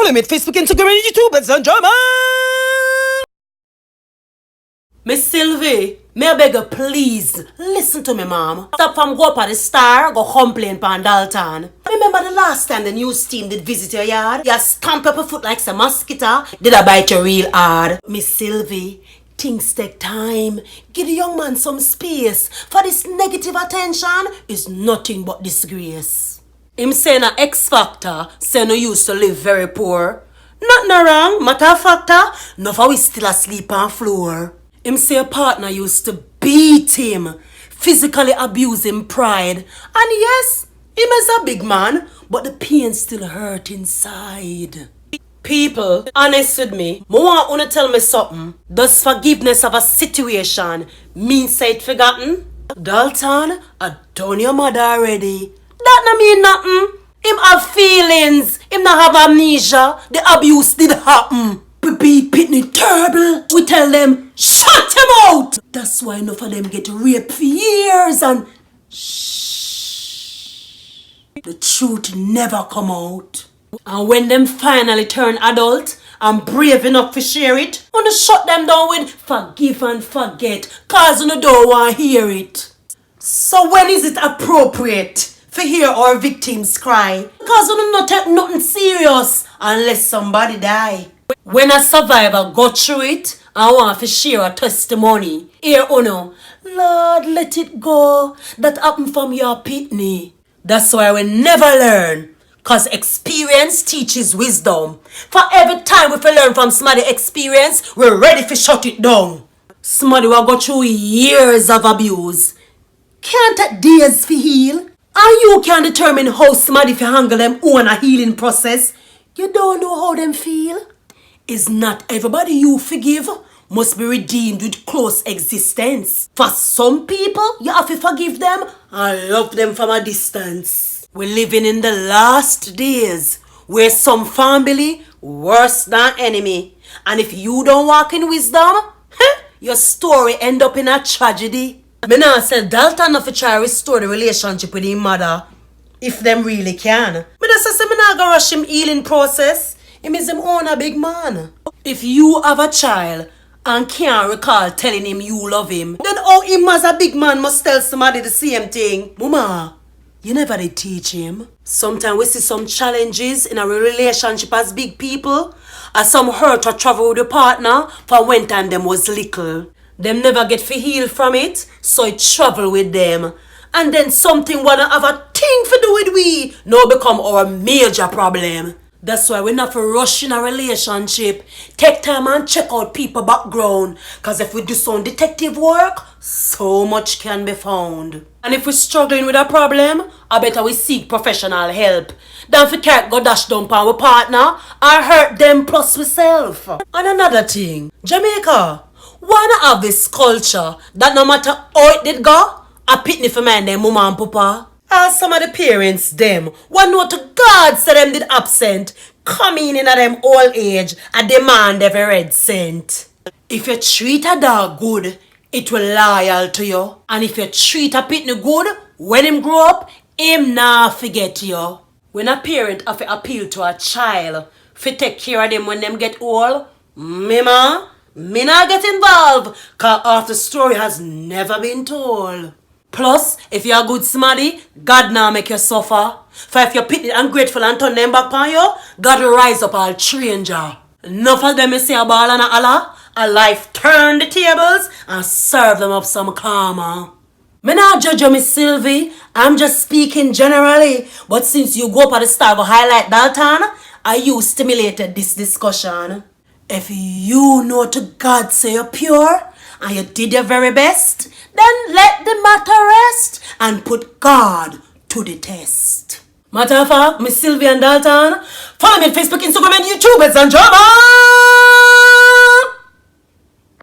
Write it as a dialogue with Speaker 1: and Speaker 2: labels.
Speaker 1: Follow me at Facebook, Instagram, and YouTube at Zandramah. Miss Sylvie, may I beg you please listen to me, mom. Stop from go up at the star, go complain pan Dalton. Remember the last time the news team did visit your yard? You stamp up your foot like some mosquito. Did I bite you real hard? Miss Sylvie, things take time. Give the young man some space. For this negative attention is nothing but disgrace. Him saying a XFACTOR say no used to live very poor. Nothing wrong, matter of fact, no for we still asleep on floor. Him say a partner used to beat him, physically abuse him pride. And yes, him is a big man, but the pain still hurt inside. People, honest with me, I want to tell me something. Does forgiveness of a situation mean say it forgotten? Dalton, I done your mother already. That no mean nothing. Him have feelings. Him not have amnesia. The abuse did happen. We beat Pitney terrible. We tell them, shut him out. That's why enough of them get raped for years and shh. The truth never come out. And when them finally turn adult and brave enough to share it, wanna shut them down with forgive and forget, cause you don't want to hear it. So when is it appropriate for hear our victims cry? Cause you not take nothing serious unless somebody die. When a survivor go through it and want to share a testimony, hear uno, Lord let it go, that happened from your Pitney. That's why we never learn. Cause experience teaches wisdom. For every time we learn from somebody experience, we're ready to shut it down. Somebody will go through years of abuse. Can't take days to heal. And you can determine how somebody to handle them own a healing process. You don't know how them feel. Is not everybody you forgive must be redeemed with close existence. For some people, you have to forgive them and love them from a distance. We're living in the last days where some family worse than enemy. And if you don't walk in wisdom, your story end up in a tragedy. Me now say Dalton not to try restore the relationship with his mother if them really can. Me just say me not gonna rush him healing process. Him is him own a big man. If you have a child and can't recall telling him you love him, then how him as a big man must tell somebody the same thing? Mama, you never did teach him. Sometimes we see some challenges in a relationship as big people, as some hurt or trouble with a partner from when time them was little. Them never get to heal from it, so it travel with them. And then something wanna have a thing to do with we, now become our major problem. That's why we not for rush in a relationship. Take time and check out people background. Cause if we do some detective work, so much can be found. And if we're struggling with a problem, I better we seek professional help. Than if we can't go dash down on our partner or hurt them plus ourselves. And another thing, Jamaica, why not have this culture that no matter how it did go, a Pitney for man them mama and papa? As some of the parents them, one know to God say them did absent, come in at them old age and demand every red cent. If you treat a dog good, it will loyal to you. And if you treat a Pitney good, when him grow up, him nah forget you. When a parent have to appeal to a child for take care of them when them get old, me nah get involved, cause half the story has never been told. Plus, if you're a good smarty, God now make you suffer. For if you're Pitney ungrateful and turn them back on you, God will rise up all stranger. Enough of them say a ball and a Allah, a life turn the tables and serve them up some karma. Me not judge you, Miss Sylvie. I'm just speaking generally. But since you go up at the start to highlight Dalton, you stimulated this discussion. If you know to God say you're pure and you did your very best, then let the matter rest and put God to the test. Matter of fact, Miss Sylvie and Dalton, follow me on Facebook, Instagram, and YouTube. It's Zandramah.